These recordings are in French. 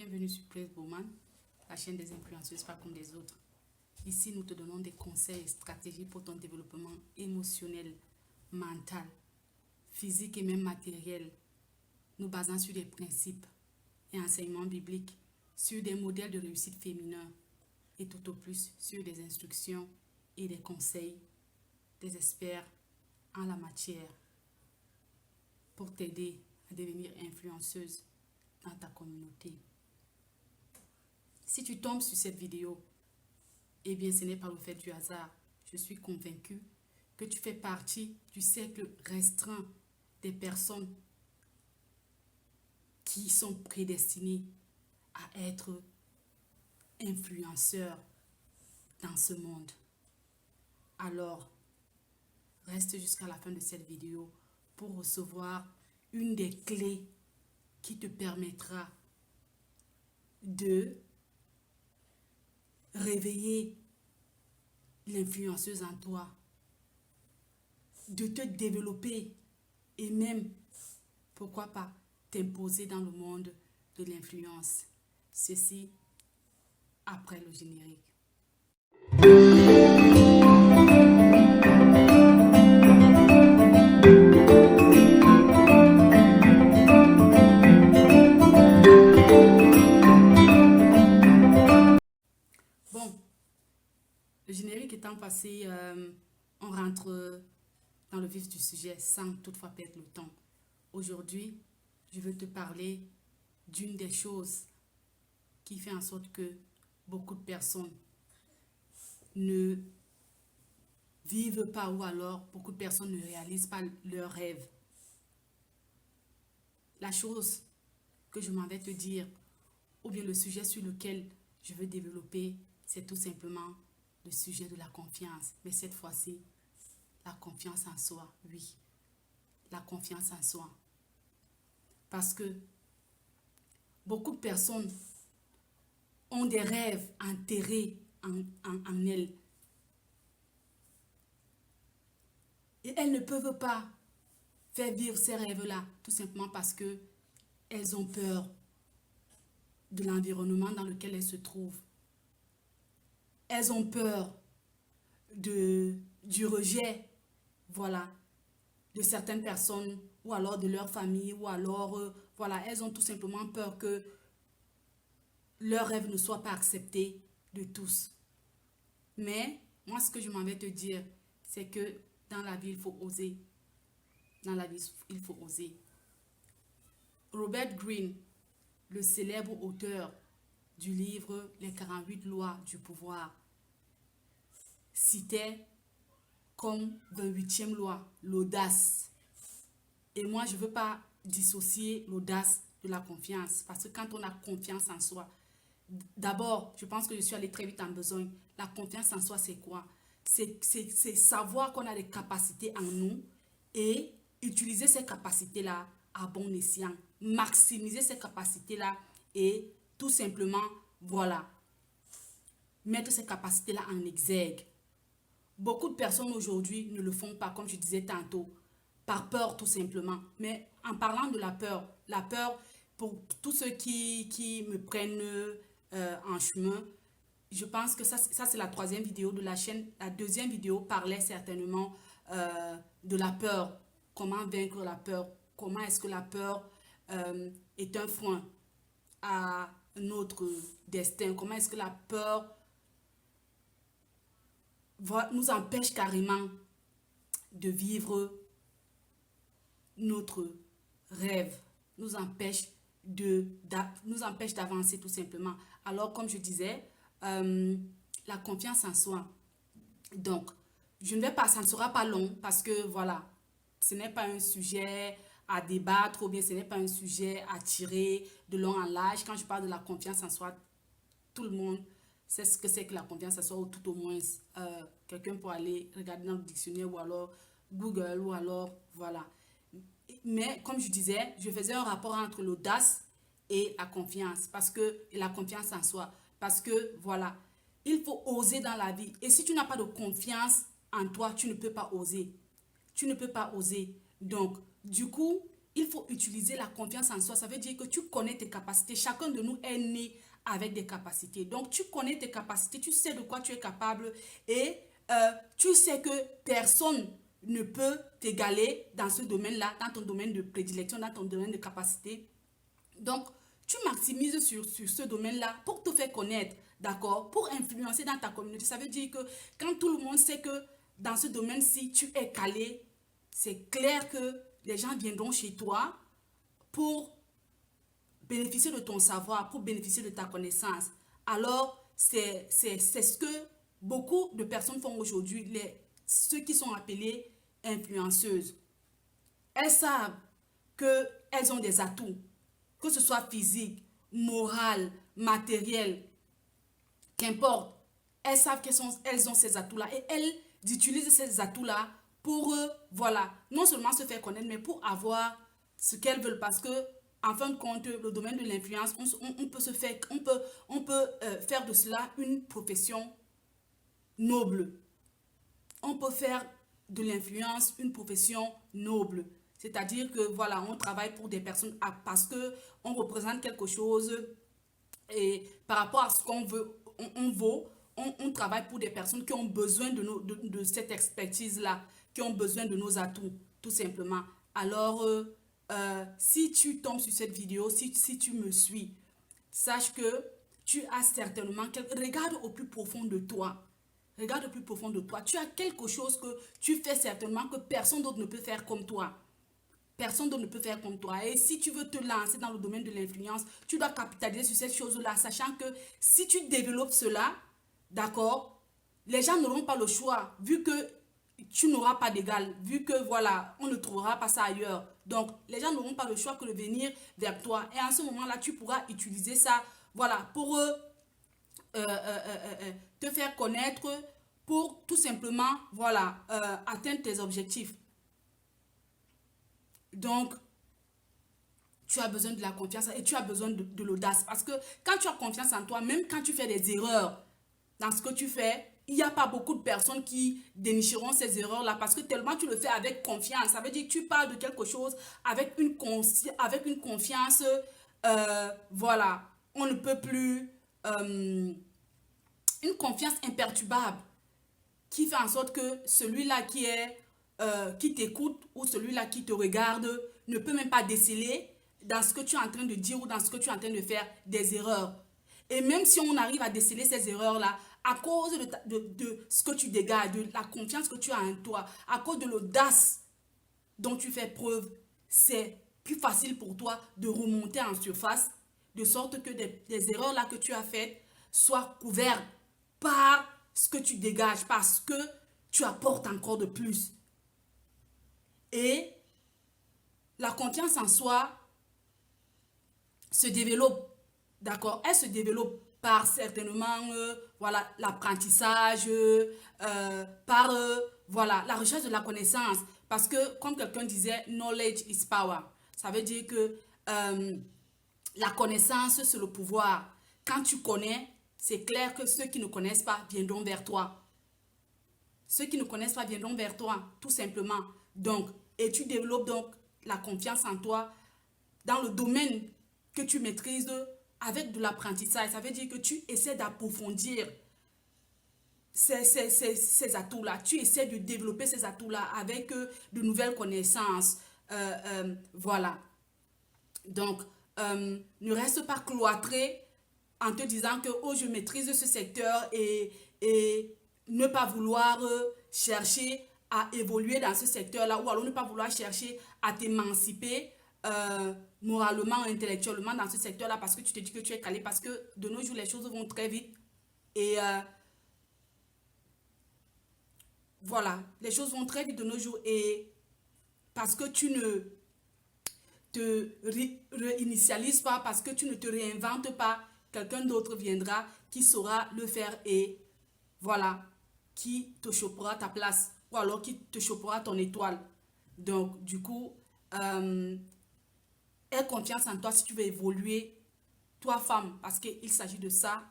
Bienvenue sur Praise Woman, la chaîne des influenceuses pas comme les autres. Ici, nous te donnons des conseils et stratégies pour ton développement émotionnel, mental, physique et même matériel. Nous basons sur des principes et enseignements bibliques, sur des modèles de réussite féminin et tout au plus sur des instructions et des conseils des experts en la matière pour t'aider à devenir influenceuse dans ta communauté. Si tu tombes sur cette vidéo, eh bien ce n'est pas le fait du hasard. Je suis convaincue que tu fais partie du cercle restreint des personnes qui sont prédestinées à être influenceurs dans ce monde. Alors, reste jusqu'à la fin de cette vidéo pour recevoir une des clés qui te permettra de réveiller l'influenceuse en toi, de te développer et même, pourquoi pas, t'imposer dans le monde de l'influence. Ceci après le générique. Bon, le générique étant passé, on rentre dans le vif du sujet sans toutefois perdre le temps. Aujourd'hui, je veux te parler d'une des choses qui fait en sorte que beaucoup de personnes ne vivent pas ou alors beaucoup de personnes ne réalisent pas leurs rêves. La chose que je m'en vais te dire, ou bien le sujet sur lequel je veux développer, c'est tout simplement le sujet de la confiance. Mais cette fois-ci, la confiance en soi, oui. La confiance en soi. Parce que beaucoup de personnes ont des rêves enterrés en elles. Et elles ne peuvent pas faire vivre ces rêves-là, tout simplement parce que elles ont peur de l'environnement dans lequel elles se trouvent. Elles ont peur du rejet, voilà, de certaines personnes, ou alors de leur famille, ou alors, voilà, elles ont tout simplement peur que leurs rêves ne soient pas acceptés de tous. Mais, moi, ce que je m'en vais te dire, c'est que dans la vie, il faut oser. Dans la vie, il faut oser. Robert Greene, le célèbre auteur du livre Les 48 lois du pouvoir, citait comme 28e loi l'audace. Et moi, je ne veux pas dissocier l'audace de la confiance. Parce que quand on a confiance en soi, d'abord, je pense que je suis allée très vite en besogne. La confiance en soi, c'est quoi? C'est savoir qu'on a des capacités en nous et utiliser ces capacités-là à bon escient. Maximiser ces capacités-là et tout simplement, voilà, mettre ces capacités-là en exergue. Beaucoup de personnes aujourd'hui ne le font pas, comme je disais tantôt, par peur tout simplement. Mais en parlant de la peur pour tous ceux qui me prennent en chemin, je pense que ça c'est la 3e vidéo de la chaîne. La 2e vidéo parlait certainement de la peur. Comment vaincre la peur? Comment est-ce que la peur est un frein à notre destin? Comment est-ce que la peur nous empêche carrément de vivre notre rêve, nous empêche d'avancer tout simplement. Alors, comme je disais, la confiance en soi. Donc, je ne vais pas, ça ne sera pas long parce que voilà, ce n'est pas un sujet à débattre ou bien ce n'est pas un sujet à tirer de long en large. Quand je parle de la confiance en soi, tout le monde sait ce que c'est que la confiance en soi, ou tout au moins quelqu'un peut aller regarder dans le dictionnaire ou alors Google ou alors voilà. Mais comme je disais, je faisais un rapport entre l'audace et la confiance, et la confiance en soi. Parce que voilà, il faut oser dans la vie. Et si tu n'as pas de confiance en toi, tu ne peux pas oser. Tu ne peux pas oser. Donc, du coup, il faut utiliser la confiance en soi. Ça veut dire que tu connais tes capacités. Chacun de nous est né avec des capacités. Donc, tu connais tes capacités, tu sais de quoi tu es capable et tu sais que personne ne peut t'égaler dans ce domaine-là, dans ton domaine de prédilection, dans ton domaine de capacité. Donc, tu maximises sur ce domaine-là pour te faire connaître, d'accord? Pour influencer dans ta communauté. Ça veut dire que quand tout le monde sait que dans ce domaine-ci, tu es calé, c'est clair que les gens viendront chez toi pour bénéficier de ton savoir, pour bénéficier de ta connaissance. Alors, c'est ce que beaucoup de personnes font aujourd'hui, ceux qui sont appelés influenceuses. Elles savent qu'elles ont des atouts, que ce soit physique, moral, matériel, qu'importe. Elles savent qu'elles ont ces atouts-là et elles utilisent ces atouts-là pour, voilà, non seulement se faire connaître, mais pour avoir ce qu'elles veulent. Parce que, en fin de compte, le domaine de l'influence, on peut faire de cela une profession noble. On peut faire de l'influence une profession noble. C'est-à-dire que, voilà, on travaille pour des personnes parce qu'on représente quelque chose et par rapport à ce qu'on veut, on travaille pour des personnes qui ont besoin de cette expertise-là, qui ont besoin de nos atouts, tout simplement. Alors, si tu tombes sur cette vidéo, si tu me suis, sache que tu as certainement... Regarde au plus profond de toi. Regarde au plus profond de toi. Tu as quelque chose que tu fais certainement que personne d'autre ne peut faire comme toi. Personne d'autre ne peut faire comme toi. Et si tu veux te lancer dans le domaine de l'influence, tu dois capitaliser sur cette chose-là, sachant que si tu développes cela, d'accord, les gens n'auront pas le choix, vu que tu n'auras pas d'égal, vu que voilà, on ne trouvera pas ça ailleurs. Donc, les gens n'auront pas le choix que de venir vers toi. Et en ce moment-là, tu pourras utiliser ça, voilà, pour te faire connaître, pour tout simplement, voilà, atteindre tes objectifs. Donc, tu as besoin de la confiance et tu as besoin de l'audace. Parce que quand tu as confiance en toi, même quand tu fais des erreurs dans ce que tu fais, il n'y a pas beaucoup de personnes qui dénicheront ces erreurs-là parce que tellement tu le fais avec confiance. Ça veut dire que tu parles de quelque chose avec une confiance, voilà, on ne peut plus, une confiance imperturbable qui fait en sorte que celui-là qui t'écoute ou celui-là qui te regarde ne peut même pas déceler dans ce que tu es en train de dire ou dans ce que tu es en train de faire des erreurs. Et même si on arrive à déceler ces erreurs-là, à cause de ce que tu dégages, de la confiance que tu as en toi, à cause de l'audace dont tu fais preuve, c'est plus facile pour toi de remonter en surface, de sorte que des erreurs-là que tu as faites soient couvertes par ce que tu dégages, parce que tu apportes encore de plus. Et la confiance en soi se développe, d'accord? Elle se développe par certainement voilà, l'apprentissage, par voilà, la recherche de la connaissance. Parce que, comme quelqu'un disait, knowledge is power. Ça veut dire que la connaissance, c'est le pouvoir. Quand tu connais, c'est clair que ceux qui ne connaissent pas viendront vers toi. Ceux qui ne connaissent pas viendront vers toi, tout simplement. Donc, et tu développes donc la confiance en toi dans le domaine que tu maîtrises avec de l'apprentissage. Ça veut dire que tu essaies d'approfondir ces atouts-là. Tu essaies de développer ces atouts-là avec de nouvelles connaissances. Voilà. Donc, ne reste pas cloîtré en te disant que oh, je maîtrise ce secteur et ne pas vouloir chercher à évoluer dans ce secteur-là ou alors ne pas vouloir chercher à t'émanciper moralement, intellectuellement dans ce secteur-là parce que tu te dis que tu es calé, parce que de nos jours, les choses vont très vite et voilà, les choses vont très vite de nos jours et parce que tu ne te réinitialises pas, parce que tu ne te réinventes pas, quelqu'un d'autre viendra qui saura le faire et voilà, qui te chopera ta place ou alors qui te chopera ton étoile. Donc, du coup, aie confiance en toi si tu veux évoluer, toi femme, parce qu'il s'agit de ça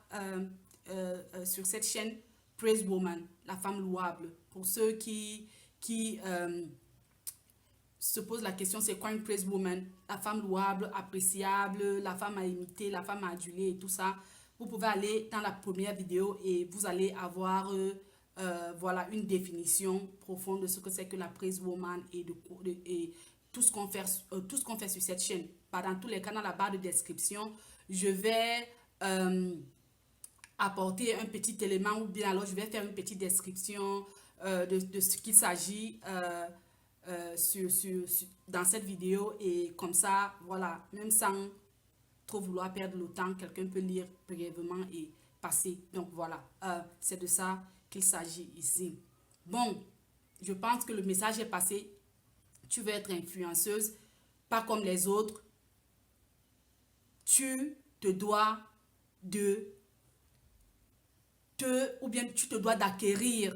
sur cette chaîne Praise Woman, la femme louable. Pour ceux qui se pose la question, c'est quoi une praise woman? La femme louable, appréciable, la femme à imiter, la femme à aduler et tout ça. Vous pouvez aller dans la première vidéo et vous allez avoir voilà, une définition profonde de ce que c'est que la praise woman et tout ce qu'on fait, tout ce qu'on fait sur cette chaîne. Dans tous les cas, dans la barre de description, je vais apporter un petit élément ou bien alors je vais faire une petite description de ce qu'il s'agit dans cette vidéo et comme ça, voilà, même sans trop vouloir perdre le temps, quelqu'un peut lire brièvement et passer. Donc voilà, c'est de ça qu'il s'agit ici. Bon, je pense que le message est passé. Tu veux être influenceuse, pas comme les autres. Tu te dois tu te dois d'acquérir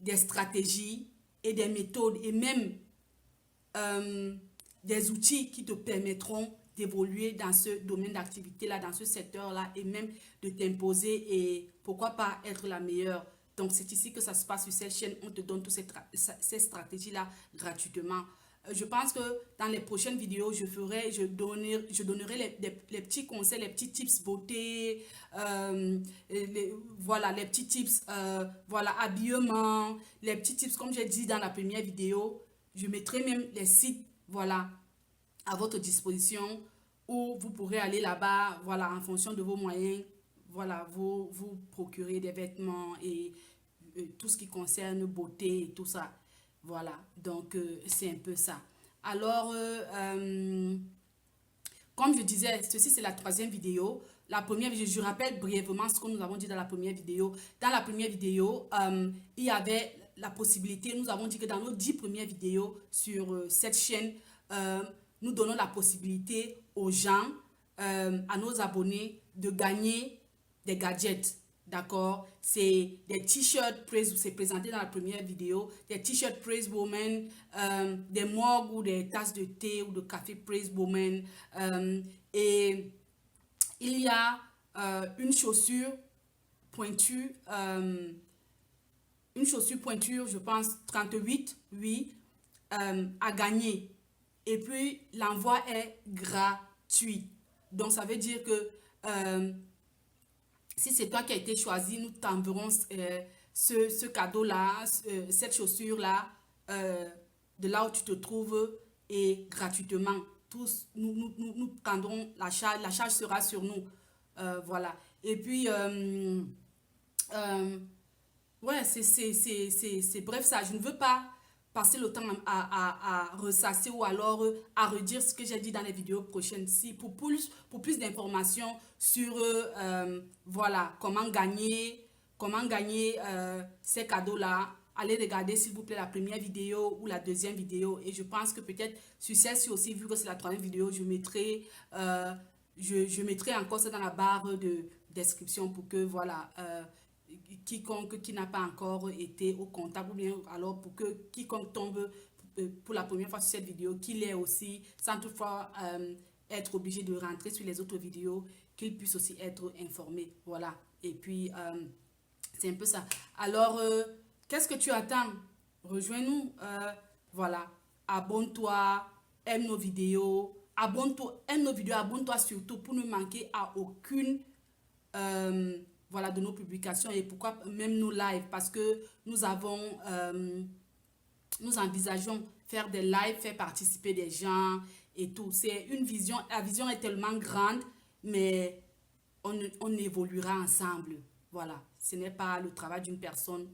des stratégies et des méthodes et même des outils qui te permettront d'évoluer dans ce domaine d'activité-là, dans ce secteur-là et même de t'imposer et pourquoi pas être la meilleure. Donc, c'est ici que ça se passe sur cette chaîne. On te donne toutes ces stratégies-là gratuitement. Je pense que dans les prochaines vidéos, je donnerai les petits conseils, les petits tips beauté, voilà, les petits tips, voilà, habillement, les petits tips, comme j'ai dit dans la première vidéo. Je mettrai même les sites, voilà, à votre disposition où vous pourrez aller là-bas, voilà, en fonction de vos moyens, voilà, vous procurer des vêtements et tout ce qui concerne beauté et tout ça. Voilà, donc c'est un peu ça. Alors, comme je disais, ceci c'est la troisième vidéo. La première vidéo, je rappelle brièvement ce que nous avons dit dans la première vidéo. Dans la première vidéo, il y avait la possibilité, nous avons dit que dans nos 10 premières vidéos sur cette chaîne, nous donnons la possibilité aux gens, à nos abonnés, de gagner des gadgets. D'accord? C'est des t-shirts Praise, c'est présenté dans la première vidéo, des t-shirts Praise Woman, des mugs ou des tasses de thé ou de café Praise Woman. Et il y a une chaussure pointue, je pense 38, oui, à gagner. Et puis, l'envoi est gratuit. Donc, ça veut dire que si c'est toi qui as été choisi, nous t'enverrons ce cadeau-là, cette chaussure-là, de là où tu te trouves et gratuitement. Tous, nous prendrons la charge sera sur nous. Voilà. Et puis, ouais, c'est bref ça. Je ne veux pas passer le temps à ressasser ou alors à redire ce que j'ai dit dans les vidéos prochaines. Si pour plus d'informations sur voilà, comment gagner ces cadeaux-là, allez regarder s'il vous plaît la première vidéo ou la deuxième vidéo. Et je pense que peut-être sur celle-ci aussi, vu que c'est la troisième vidéo, je mettrai encore ça dans la barre de description pour que voilà, quiconque qui n'a pas encore été au contact ou bien alors pour que quiconque tombe pour la première fois sur cette vidéo, qu'il ait aussi, sans toutefois être obligé de rentrer sur les autres vidéos, qu'il puisse aussi être informé. Voilà. Et puis, c'est un peu ça. Alors, qu'est-ce que tu attends? Rejoins-nous. Voilà. Abonne-toi, aime nos vidéos. Abonne-toi surtout pour ne manquer à aucune voilà, de nos publications et pourquoi même nos lives, parce que nous envisageons faire des lives, faire participer des gens et tout. C'est une vision, la vision est tellement grande, mais on évoluera ensemble. Voilà, ce n'est pas le travail d'une personne.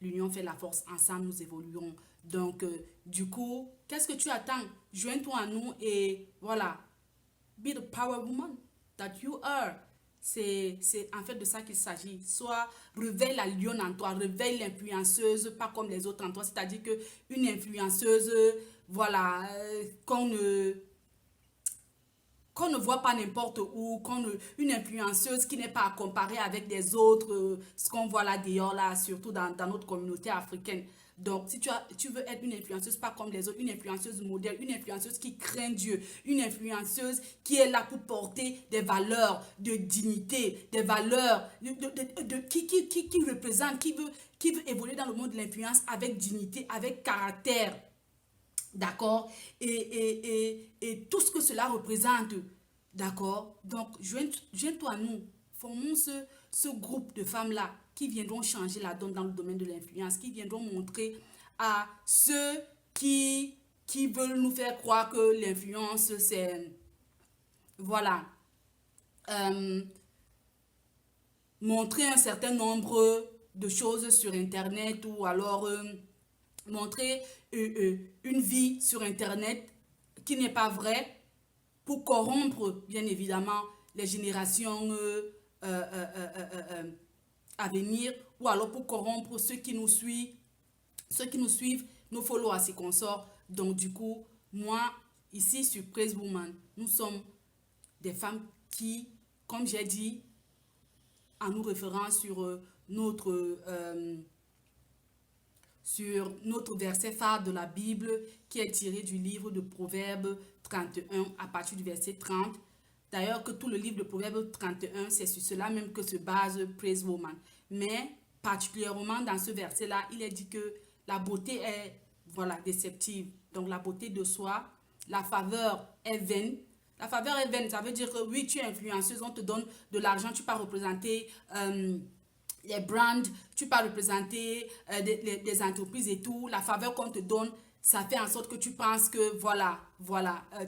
L'union fait la force, ensemble nous évoluerons. Donc, du coup, qu'est-ce que tu attends? Joins-toi à nous et voilà, be the power woman that you are. C'est en fait de ça qu'il s'agit. Soit réveille la lionne en toi, réveille l'influenceuse, pas comme les autres en toi. C'est-à-dire qu'une influenceuse, voilà, qu'on ne voit pas n'importe où, une influenceuse qui n'est pas à comparer avec des autres, ce qu'on voit là dehors, là, surtout dans notre communauté africaine. Donc, si tu veux être une influenceuse pas comme les autres, une influenceuse modèle, une influenceuse qui craint Dieu, une influenceuse qui est là pour porter des valeurs de dignité, des valeurs qui représente, qui veut évoluer dans le monde de l'influence avec dignité, avec caractère. D'accord? Et tout ce que cela représente. D'accord? Donc, joins-toi à nous. Formons ce groupe de femmes-là qui viendront changer la donne dans le domaine de l'influence, qui viendront montrer à ceux qui veulent nous faire croire que l'influence, c'est, voilà, euh, montrer un certain nombre de choses sur Internet ou alors montrer une vie sur Internet qui n'est pas vraie pour corrompre, bien évidemment, les générations à venir ou alors pour corrompre ceux qui nous suivent, nos followers et consorts. Donc, du coup, moi, ici sur Praise Woman, nous sommes des femmes qui, comme j'ai dit, en nous référant sur notre verset phare de la Bible qui est tiré du livre de Proverbes 31 à partir du verset 30. D'ailleurs, que tout le livre de Proverbes 31, c'est sur cela même que se base Praise Woman. Mais particulièrement dans ce verset-là, il est dit que la beauté est, voilà, déceptive. Donc la beauté de soi, la faveur est vaine. La faveur est vaine, ça veut dire que oui, tu es influenceuse, on te donne de l'argent, tu peux représenter les brands, tu peux représenter des entreprises et tout. La faveur qu'on te donne, ça fait en sorte que tu penses que voilà,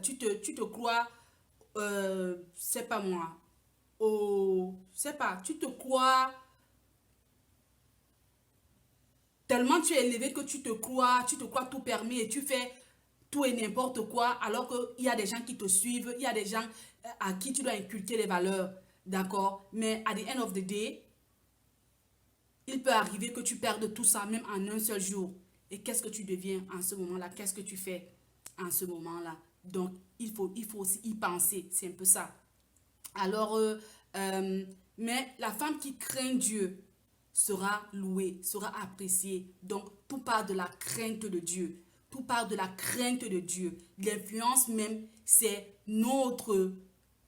tu te crois, c'est pas moi, c'est pas, tu te crois tellement tu es élevé que tu te crois tout permis et tu fais tout et n'importe quoi, alors qu'il y a des gens qui te suivent, il y a des gens à qui tu dois inculquer les valeurs, d'accord? Mais at the end of the day, il peut arriver que tu perdes tout ça, même en un seul jour. Et qu'est-ce que tu deviens en ce moment-là? Qu'est-ce que tu fais en ce moment-là? Donc, il faut aussi y penser. C'est un peu ça. Alors, mais la femme qui craint Dieu sera louée, sera appréciée. Donc, tout part de la crainte de Dieu. Tout part de la crainte de Dieu. L'influence même, c'est notre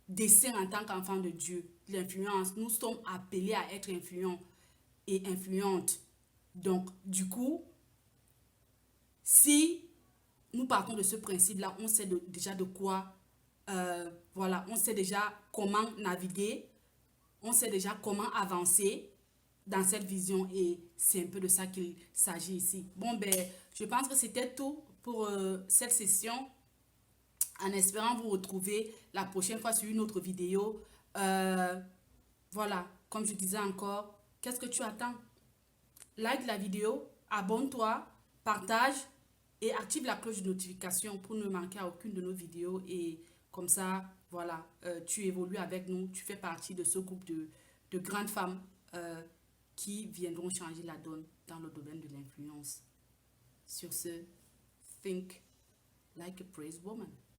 dessein en tant qu'enfant de Dieu. L'influence, nous sommes appelés à être influents et influente. Donc, du coup, si nous partons de ce principe-là, on sait déjà de quoi, voilà, on sait déjà comment naviguer, on sait déjà comment avancer dans cette vision et c'est un peu de ça qu'il s'agit ici. Bon, ben, je pense que c'était tout pour cette session en espérant vous retrouver la prochaine fois sur une autre vidéo. Voilà, comme je disais encore, qu'est-ce que tu attends? Like la vidéo, abonne-toi, partage et active la cloche de notification pour ne manquer à aucune de nos vidéos. Et comme ça, voilà, tu évolues avec nous, tu fais partie de ce groupe de grandes femmes qui viendront changer la donne dans le domaine de l'influence. Sur ce, think like a praise woman.